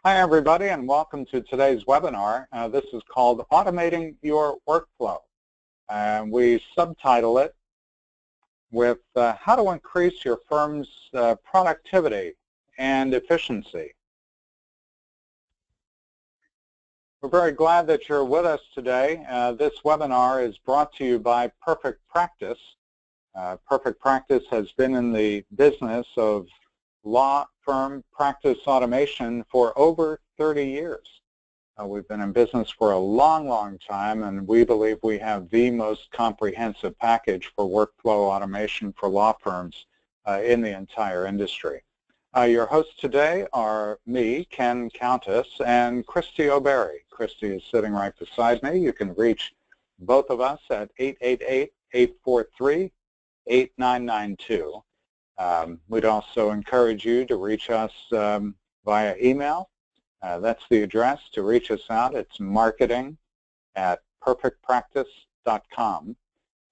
Hi everybody, and welcome to today's webinar. This is called Automating Your Workflow. We subtitle it with how to increase your firm's productivity and efficiency. We're very glad that you're with us today. This webinar is brought to you by Perfect Practice. Perfect Practice has been in the business of law firm practice automation for over 30 years. We've been in business for a long time, and we believe we have the most comprehensive package for workflow automation for law firms in the entire industry. Your hosts today are me, Ken Countess, and Christy O'Berry. Christy is sitting right beside me. You can reach both of us at 888-843-8992. We'd also encourage you to reach us via email. That's the address to reach us out. It's marketing@perfectpractice.com.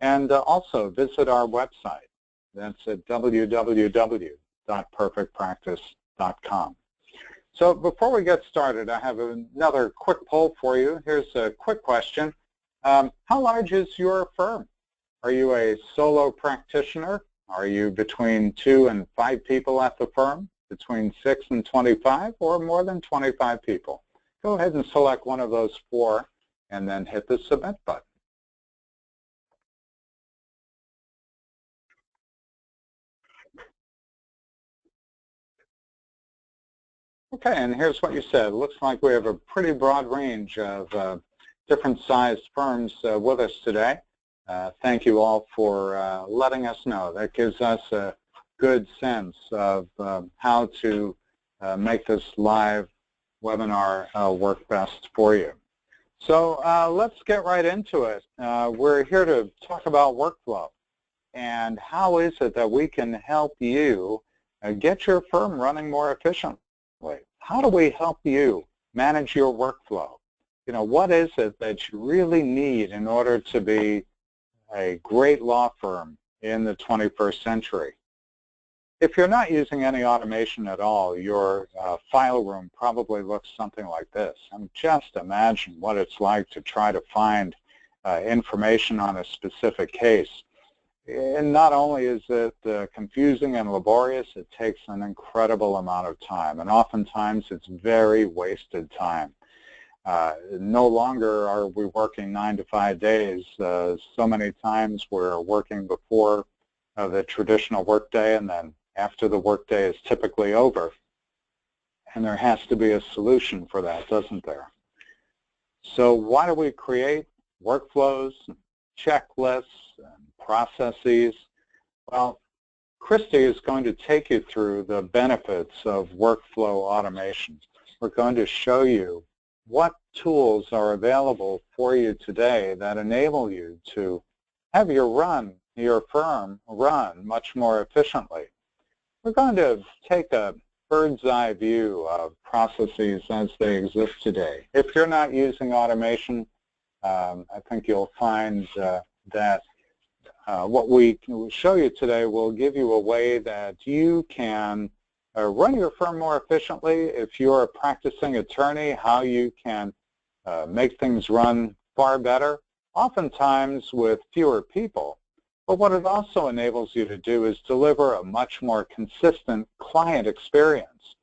And also visit our website. That's at www.perfectpractice.com. So before we get started, I have another quick poll for you. Here's a quick question. How large is your firm? Are you a solo practitioner? Are you between 2 and 5 people at the firm, between 6 and 25, or more than 25 people? Go ahead and select one of those 4 and then hit the submit button. Okay, and here's what you said. It looks like we have a pretty broad range of different sized firms with us today. Thank you all for letting us know. That gives us a good sense of how to make this live webinar work best for you. So let's get right into it. We're here to talk about workflow and how is it that we can help you get your firm running more efficiently. How do we help you manage your workflow? You know, what is it that you really need in order to be a great law firm in the 21st century? If you're not using any automation at all, your file room probably looks something like this. Just imagine what it's like to try to find information on a specific case. And not only is it confusing and laborious, it takes an incredible amount of time, and oftentimes it's very wasted time. No longer are we working 9 to 5 days. So many times we're working before the traditional workday, and then after the workday is typically over. And there has to be a solution for that, doesn't there? So why do we create workflows, checklists, and processes? Well, Christy is going to take you through the benefits of workflow automation. We're going to show you what tools are available for you today that enable you to have your firm run much more efficiently. We're going to take a bird's eye view of processes as they exist today. If you're not using automation, I think you'll find that what we will show you today will give you a way that you can run your firm more efficiently. If you're a practicing attorney, how you can make things run far better, oftentimes with fewer people. But what it also enables you to do is deliver a much more consistent client experience.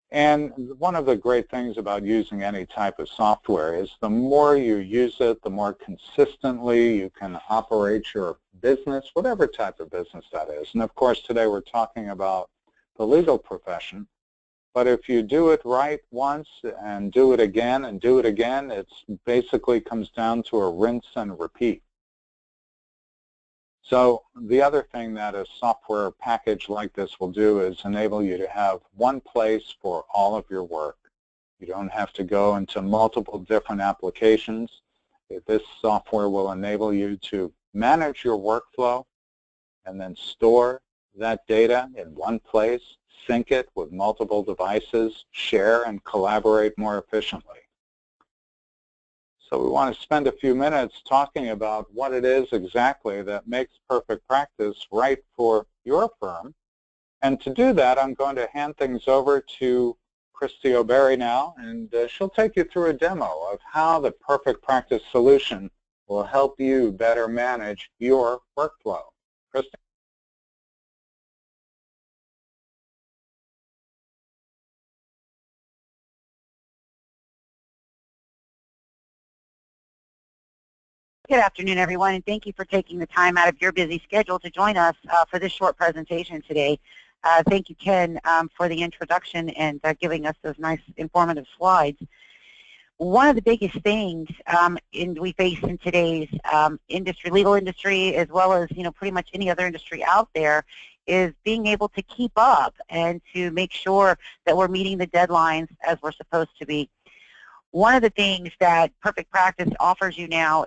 And one of the great things about using any type of software is the more you use it, the more consistently you can operate your business, whatever type of business that is. And of course, today we're talking about the legal profession. But if you do it right once and do it again and do it again, it basically comes down to a rinse and repeat. So the other thing that a software package like this will do is enable you to have one place for all of your work. You don't have to go into multiple different applications. This software will enable you to manage your workflow and then store that data in one place, sync it with multiple devices, share and collaborate more efficiently. So we want to spend a few minutes talking about what it is exactly that makes Perfect Practice right for your firm. And to do that, I'm going to hand things over to Christy O'Berry now, and she'll take you through a demo of how the Perfect Practice solution will help you better manage your workflow. Christy? Good afternoon, everyone, and thank you for taking the time out of your busy schedule to join us for this short presentation today. Thank you, Ken, for the introduction and giving us those nice informative slides. One of the biggest things we face in today's industry, legal industry, as well as pretty much any other industry out there, is being able to keep up and to make sure that we're meeting the deadlines as we're supposed to be. One of the things that Perfect Practice offers you now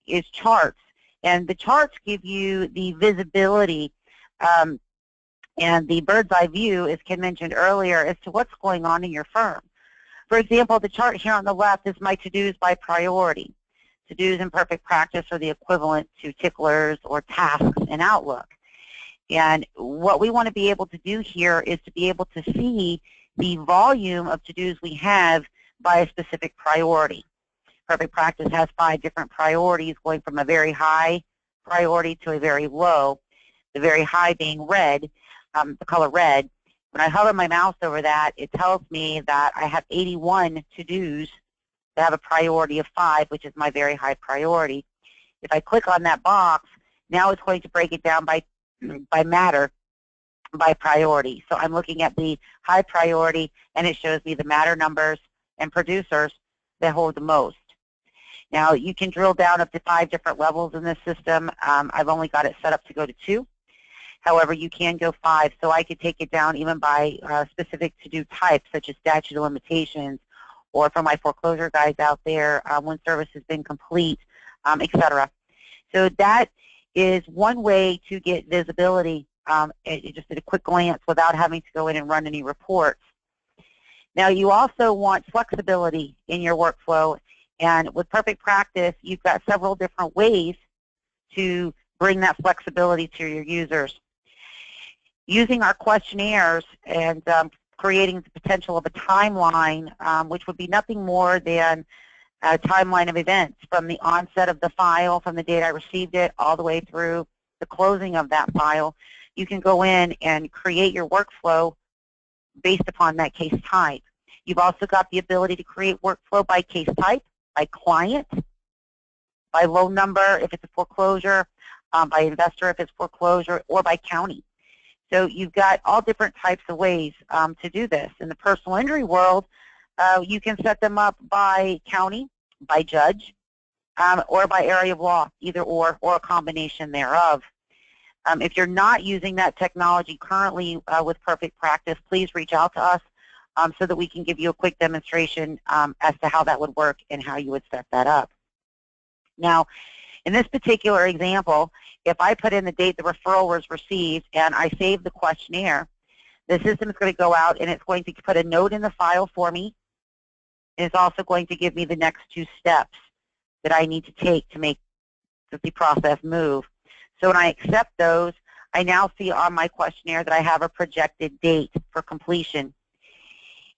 is charts, and the charts give you the visibility and the bird's eye view, as Ken mentioned earlier, as to what's going on in your firm. For example, the chart here on the left is my to-dos by priority. To-dos in Perfect Practice are the equivalent to ticklers or tasks in Outlook. And what we want to be able to do here is to be able to see the volume of to-dos we have by a specific priority. Perfect Practice has 5 different priorities, going from a very high priority to a very low, the very high being red, the color red. When I hover my mouse over that, it tells me that I have 81 to-dos that have a priority of 5, which is my very high priority. If I click on that box, now it's going to break it down by matter, by priority. So I'm looking at the high priority, and it shows me the matter numbers and producers that hold the most. Now, you can drill down up to 5 different levels in this system. I've only got it set up to go to 2. However, you can go 5, so I could take it down even by specific to-do types, such as statute of limitations, or for my foreclosure guys out there, when service has been complete, etc. So that is one way to get visibility just at a quick glance without having to go in and run any reports. Now, you also want flexibility in your workflow, and with Perfect Practice, you've got several different ways to bring that flexibility to your users. Using our questionnaires and creating the potential of a timeline, which would be nothing more than a timeline of events from the onset of the file, from the date I received it, all the way through the closing of that file. You can go in and create your workflow based upon that case type. You've also got the ability to create workflow by case type, by client, by loan number if it's a foreclosure, by investor if it's foreclosure, or by county. So you've got all different types of ways to do this. In the personal injury world, you can set them up by county, by judge, or by area of law, either or a combination thereof. If you're not using that technology currently with Perfect Practice, please reach out to us so that we can give you a quick demonstration as to how that would work and how you would set that up. Now, in this particular example, if I put in the date the referral was received and I save the questionnaire, the system is going to go out and it's going to put a note in the file for me. It's also going to give me the next 2 steps that I need to take to make the process move. So when I accept those, I now see on my questionnaire that I have a projected date for completion.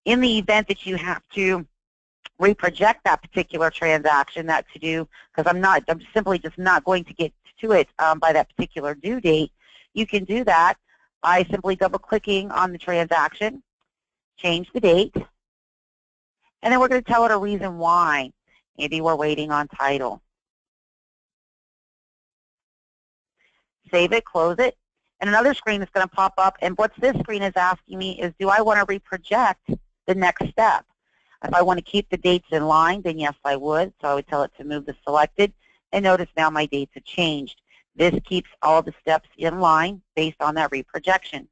In the event that you have to reproject that particular transaction, that to-do, because I'm simply just not going to get to it by that particular due date, you can do that by simply double-clicking on the transaction, change the date, and then we're going to tell it a reason why. Maybe we're waiting on title. Save it, close it, and another screen is going to pop up, and what this screen is asking me is, do I want to reproject the next step? If I want to keep the dates in line, then yes, I would. So I would tell it to move the selected, and notice now my dates have changed. This keeps all the steps in line based on that reprojection.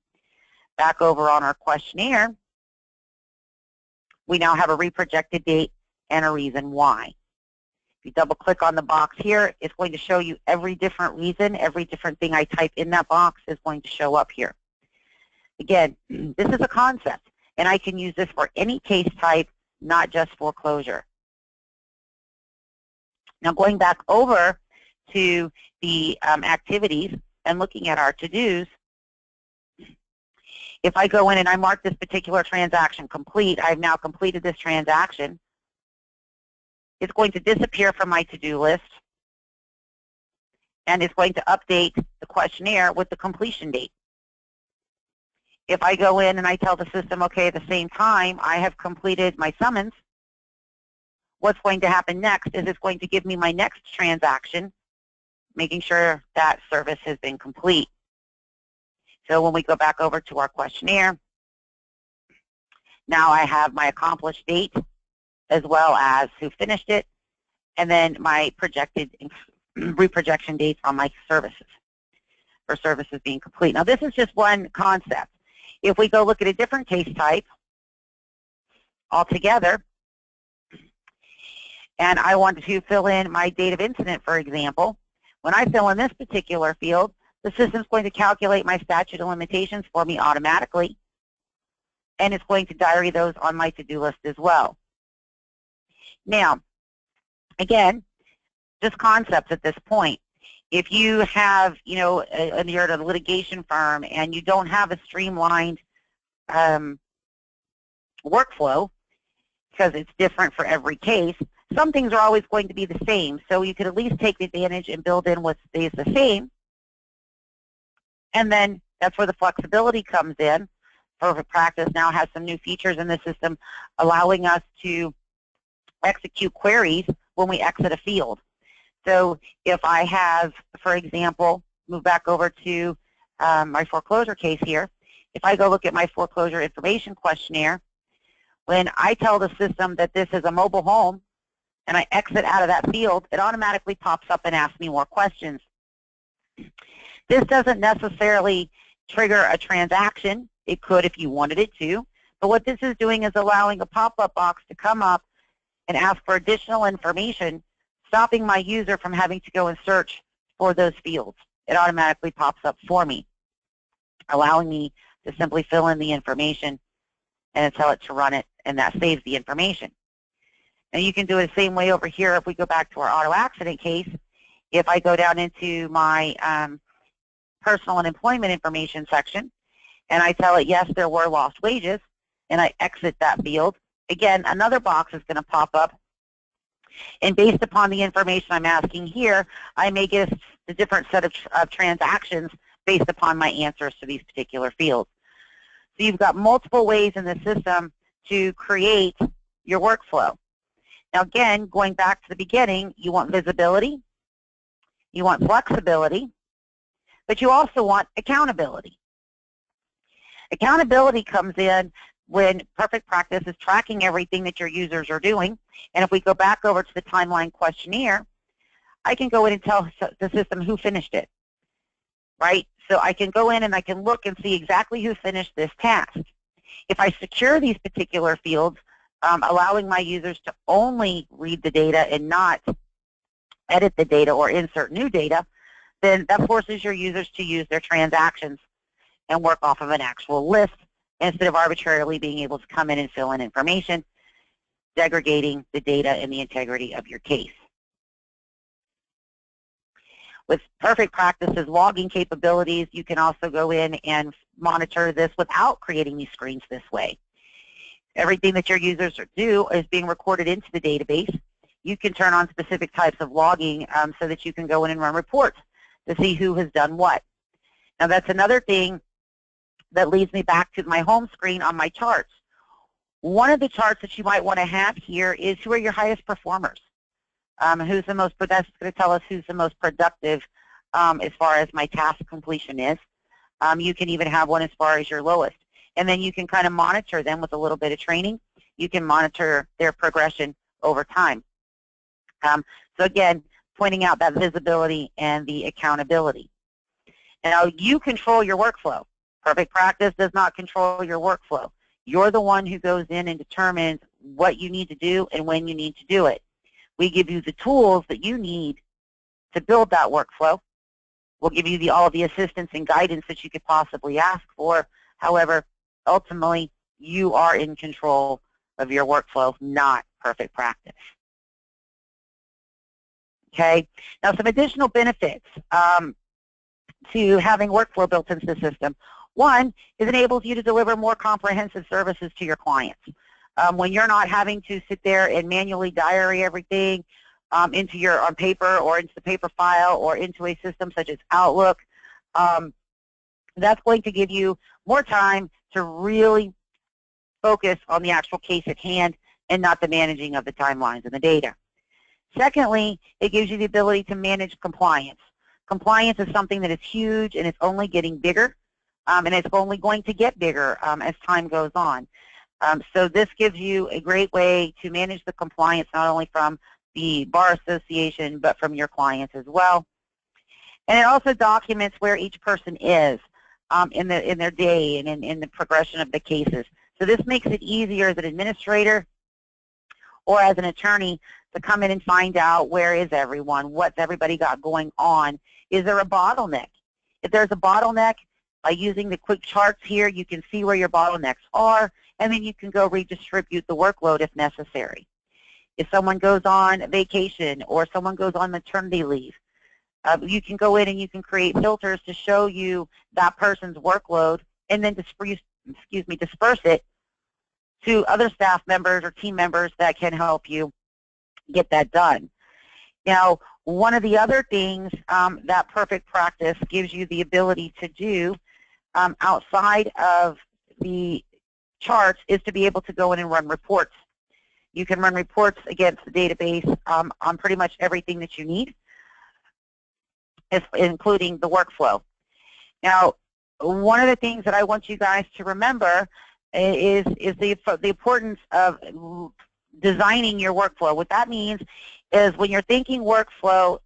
Back over on our questionnaire, we now have a reprojected date and a reason why. If you double click on the box here, it's going to show you every different reason, every different thing I type in that box is going to show up here. Again, this is a concept, and I can use this for any case type, not just foreclosure. Now going back over to the activities and looking at our to-dos, If I go in and I mark this particular transaction complete, I've now completed this transaction. It's going to disappear from my to-do list, and it's going to update the questionnaire with the completion date. If I go in and I tell the system, okay, at the same time, I have completed my summons, what's going to happen next is it's going to give me my next transaction, making sure that service has been complete. So when we go back over to our questionnaire, now I have my accomplished date as well as who finished it, and then my projected reprojection dates on my services for services being complete. Now this is just one concept. If we go look at a different case type altogether, and I want to fill in my date of incident, for example, when I fill in this particular field, the system's going to calculate my statute of limitations for me automatically, and it's going to diary those on my to-do list as well. Now, again, just concepts at this point. If you have, you're at a litigation firm and you don't have a streamlined workflow because it's different for every case, some things are always going to be the same. So you could at least take advantage and build in what stays the same. And then that's where the flexibility comes in. Perfect Practice now has some new features in the system allowing us to execute queries when we exit a field. So if I have, for example, move back over to my foreclosure case here, if I go look at my foreclosure information questionnaire, when I tell the system that this is a mobile home and I exit out of that field, it automatically pops up and asks me more questions. This doesn't necessarily trigger a transaction. It could if you wanted it to, but what this is doing is allowing a pop-up box to come up and ask for additional information, stopping my user from having to go and search for those fields. It automatically pops up for me, allowing me to simply fill in the information and tell it to run it, and that saves the information. Now you can do it the same way over here if we go back to our auto accident case. If I go down into my personal and employment information section and I tell it, yes, there were lost wages, and I exit that field, again, another box is going to pop up. And based upon the information I'm asking here, I may get a different set of transactions based upon my answers to these particular fields. So you've got multiple ways in the system to create your workflow. Now again, going back to the beginning, you want visibility, you want flexibility, but you also want accountability. Accountability comes in when Perfect Practice is tracking everything that your users are doing. And if we go back over to the timeline questionnaire, I can go in and tell the system who finished it, right? So I can go in and I can look and see exactly who finished this task. If I secure these particular fields, allowing my users to only read the data and not edit the data or insert new data, then that forces your users to use their transactions and work off of an actual list instead of arbitrarily being able to come in and fill in information, segregating the data and the integrity of your case. With Perfect Practice's logging capabilities, you can also go in and monitor this without creating these screens this way. Everything that your users do is being recorded into the database. You can turn on specific types of logging so that you can go in and run reports to see who has done what. Now that's another thing that leads me back to my home screen on my charts. One of the charts that you might want to have here is who are your highest performers. Who's the most, that's going to tell us who's the most productive as far as my task completion is. You can even have one as far as your lowest. And then you can kind of monitor them with a little bit of training. You can monitor their progression over time. So again, pointing out that visibility and the accountability. Now you control your workflow. Perfect Practice does not control your workflow. You're the one who goes in and determines what you need to do and when you need to do it. We give you the tools that you need to build that workflow. We'll give you all the assistance and guidance that you could possibly ask for. However, ultimately, you are in control of your workflow, not Perfect Practice. Okay, now some additional benefits to having workflow built into the system. One is it enables you to deliver more comprehensive services to your clients. When you're not having to sit there and manually diary everything into your on paper or into the paper file or into a system such as Outlook, that's going to give you more time to really focus on the actual case at hand and not the managing of the timelines and the data. Secondly, it gives you the ability to manage compliance. Compliance is something that is huge and it's only getting bigger, and it's only going to get bigger as time goes on. So this gives you a great way to manage the compliance not only from the Bar Association but from your clients as well. And it also documents where each person is in their day and in the progression of the cases. So this makes it easier as an administrator or as an attorney to come in and find out where is everyone, what's everybody got going on. Is there a bottleneck? If there's a bottleneck, by using the quick charts here, you can see where your bottlenecks are, and then you can go redistribute the workload if necessary. If someone goes on vacation or someone goes on maternity leave, you can go in and you can create filters to show you that person's workload and then disperse it to other staff members or team members that can help you get that done. Now, one of the other things that Perfect Practice gives you the ability to do outside of the charts is to be able to go in and run reports. You can run reports against the database on pretty much everything that you need, including the workflow. Now, one of the things that I want you guys to remember is the importance of designing your workflow. What that means is when you're thinking workflow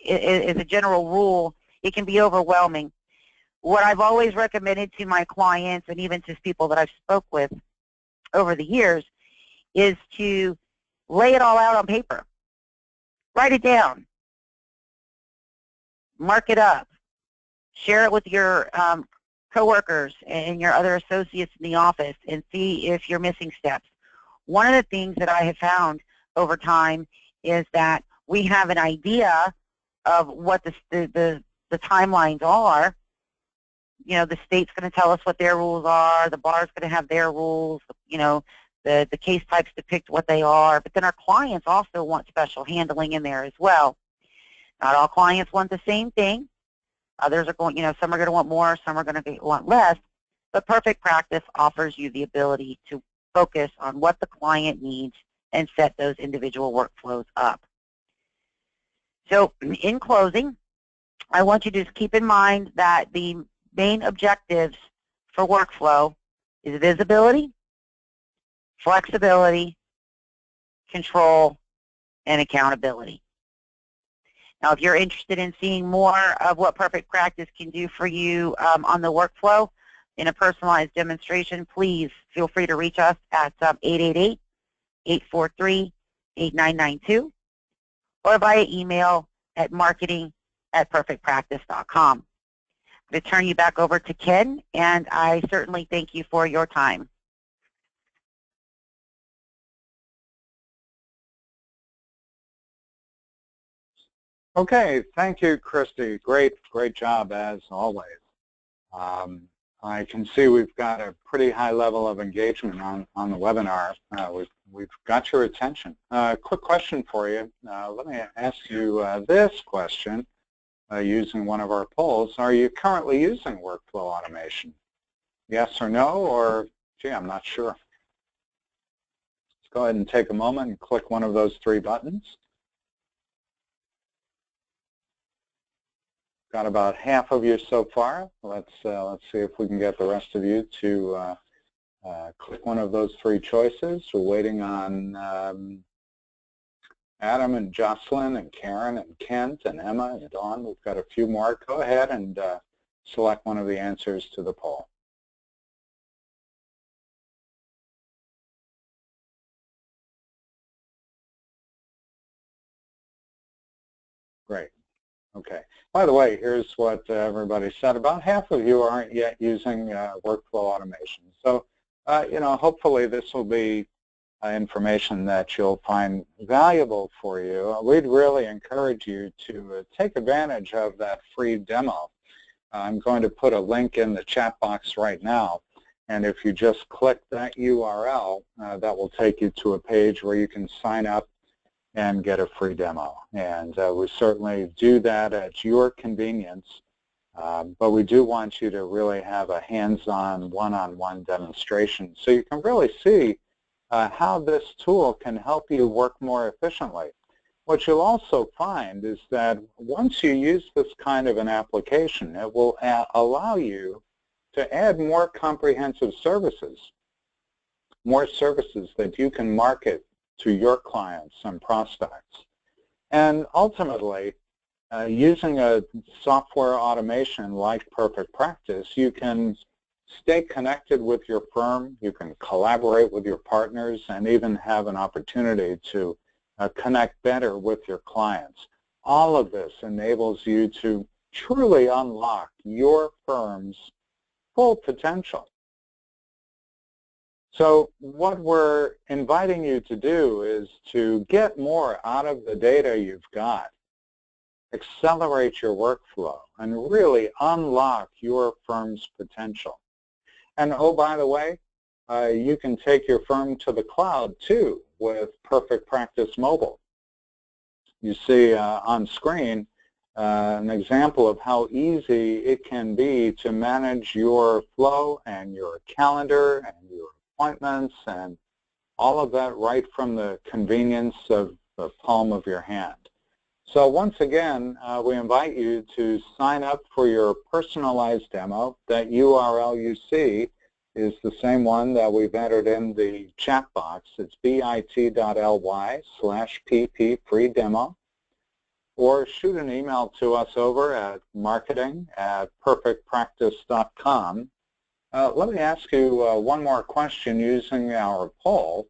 as a general rule, it can be overwhelming. What I've always recommended to my clients and even to people that I've spoke with over the years is to lay it all out on paper. Write it down. Mark it up. Share it with your coworkers and your other associates in the office and see if you're missing steps. One of the things that I have found over time is that we have an idea of what the timelines are. You know, the state's going to tell us what their rules are, the bar's going to have their rules, you know, the case types depict what they are, but then our clients also want special handling in there as well. Not all clients want the same thing. Others are going, you know, some are going to want more, some are going to want less, but Perfect Practice offers you the ability to focus on what the client needs and set those individual workflows up. So in closing, I want you to just keep in mind that the main objectives for workflow is visibility, flexibility, control, and accountability. Now, if you're interested in seeing more of what Perfect Practice can do for you on the workflow in a personalized demonstration, please feel free to reach us at 888-843-8992 or via email at marketing@perfectpractice.com. I'm going to turn you back over to Ken, and I certainly thank you for your time. Okay, thank you, Christy. Great job as always. I can see we've got a pretty high level of engagement on the webinar. We've got your attention. Quick question for you. Let me ask you this question using one of our polls. Are you currently using workflow automation? Yes or no, or gee, I'm not sure. Let's go ahead and take a moment and click one of those three buttons. Got about half of you so far. Let's see if we can get the rest of you to click one of those three choices. We're waiting on Adam and Jocelyn and Karen and Kent and Emma and Dawn. We've got a few more. Go ahead and select one of the answers to the poll. Great. Okay. By the way, here's what everybody said. About half of you aren't yet using workflow automation. So, you know, hopefully this will be information that you'll find valuable for you. We'd really encourage you to take advantage of that free demo. I'm going to put a link in the chat box right now. And if you just click that URL, that will take you to a page where you can sign up and get a free demo. And we certainly do that at your convenience. But we do want you to really have a hands-on, one-on-one demonstration so you can really see how this tool can help you work more efficiently. What you'll also find is that once you use this kind of an application, it will allow you to add more comprehensive services, more services that you can market to your clients and prospects. And ultimately, using a software automation like Perfect Practice, you can stay connected with your firm, you can collaborate with your partners, and even have an opportunity to connect better with your clients. All of this enables you to truly unlock your firm's full potential. So what we're inviting you to do is to get more out of the data you've got, accelerate your workflow, and really unlock your firm's potential. And oh, by the way, you can take your firm to the cloud too with Perfect Practice Mobile. You see on screen an example of how easy it can be to manage your flow and your calendar and your appointments and all of that right from the convenience of the palm of your hand. So once again, we invite you to sign up for your personalized demo. That URL you see is the same one that we've entered in the chat box. It's bit.ly/pp free demo. Or shoot an email to us over at marketing@perfectpractice.com. Let me ask you one more question using our poll,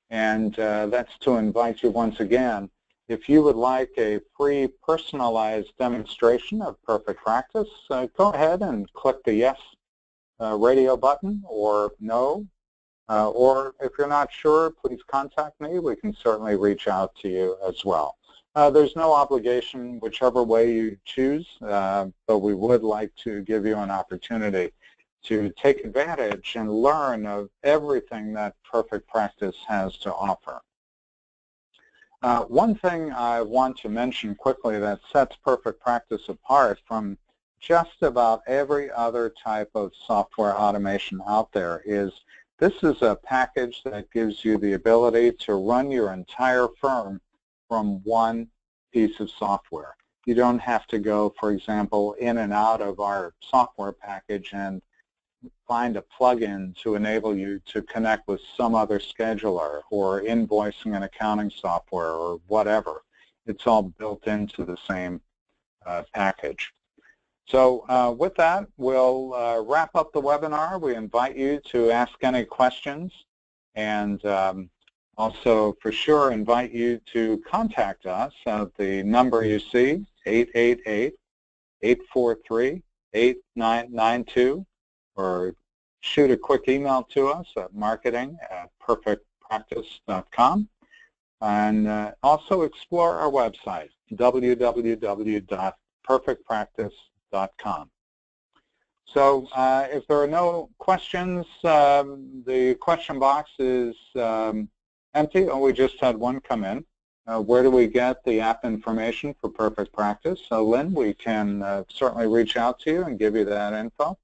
and that's to invite you once again. If you would like a free personalized demonstration of Perfect Practice, go ahead and click the yes radio button or no. Or if you're not sure, please contact me. We can certainly reach out to you as well. There's no obligation whichever way you choose, but we would like to give you an opportunity to take advantage and learn of everything that Perfect Practice has to offer. One thing I want to mention quickly that sets Perfect Practice apart from just about every other type of software automation out there is this is a package that gives you the ability to run your entire firm from one piece of software. You don't have to go, for example, in and out of our software package and find a plugin to enable you to connect with some other scheduler or invoicing and accounting software or whatever. It's all built into the same package. So with that, we'll wrap up the webinar. We invite you to ask any questions, and also for sure invite you to contact us at the number you see, 888-843-8992, or shoot a quick email to us at marketing@perfectpractice.com, and also explore our website, www.perfectpractice.com. So if there are no questions, the question box is empty. Oh, we just had one come in. Where do we get the app information for Perfect Practice? So Lynn, we can certainly reach out to you and give you that info.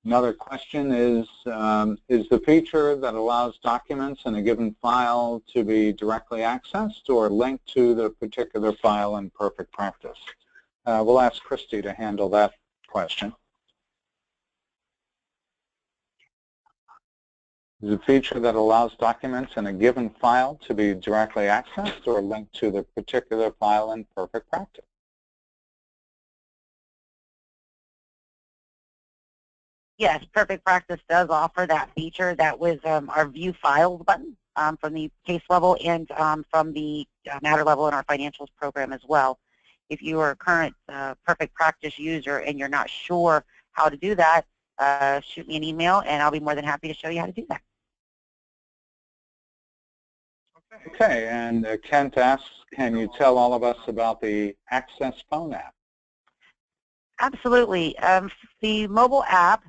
Another question is the feature that allows documents in a given file to be directly accessed or linked to the particular file in Perfect Practice? We'll ask Christy to handle that question. Is a feature that allows documents in a given file to be directly accessed or linked to the particular file in Perfect Practice? Yes, Perfect Practice does offer that feature. That was our View Files button from the case level and from the matter level in our financials program as well. If you are a current Perfect Practice user and you're not sure how to do that, shoot me an email and I'll be more than happy to show you how to do that. Okay, and Kent asks, can you tell all of us about the Access Phone app? Absolutely. The mobile app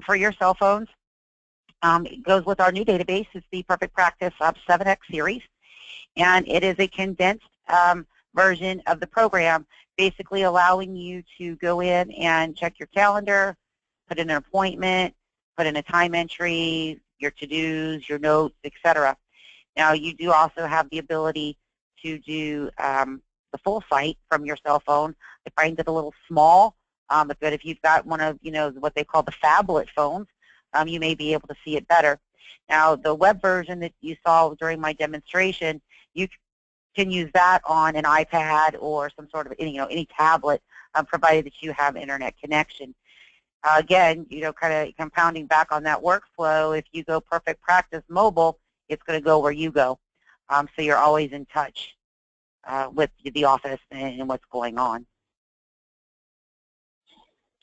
for your cell phones goes with our new database. It's the Perfect Practice 7X series, and it is a condensed version of the program, basically allowing you to go in and check your calendar, put in an appointment, put in a time entry, your to-dos, your notes, etc. Now, you do also have the ability to do the full site from your cell phone. I find it a little small, but if you've got one of, what they call the phablet phones, you may be able to see it better. Now, the web version that you saw during my demonstration, you can use that on an iPad or some sort of, any tablet, provided that you have internet connection. Again, kind of compounding back on that workflow, if you go Perfect Practice mobile, it's going to go where you go. So you're always in touch with the office and what's going on.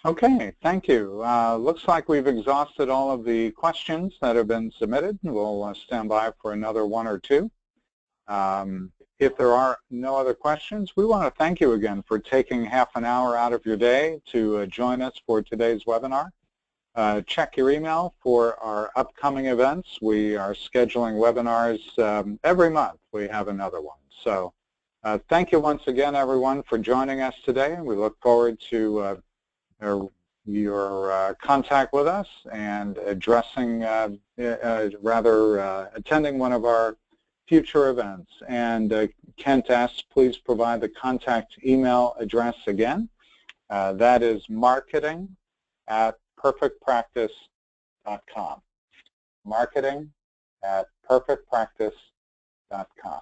Okay, thank you. Looks like we've exhausted all of the questions that have been submitted. We'll stand by for another one or two. If there are no other questions, we want to thank you again for taking half an hour out of your day to join us for today's webinar. Check your email for our upcoming events. We are scheduling webinars every month. We have another one. So thank you once again, everyone, for joining us today. And we look forward to your contact with us and addressing, attending one of our future events. And Kent S., please provide the contact email address again. That is marketing@perfectpractice.com. marketing@perfectpractice.com.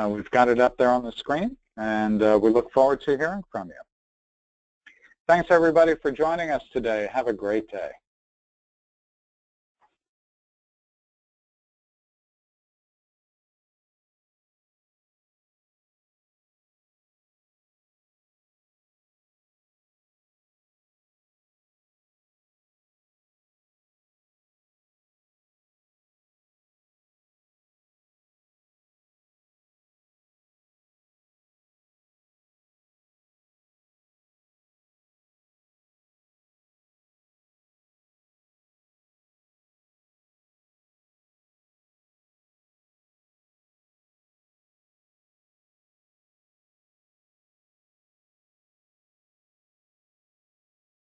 We've got it up there on the screen, and we look forward to hearing from you. Thanks, everybody, for joining us today. Have a great day.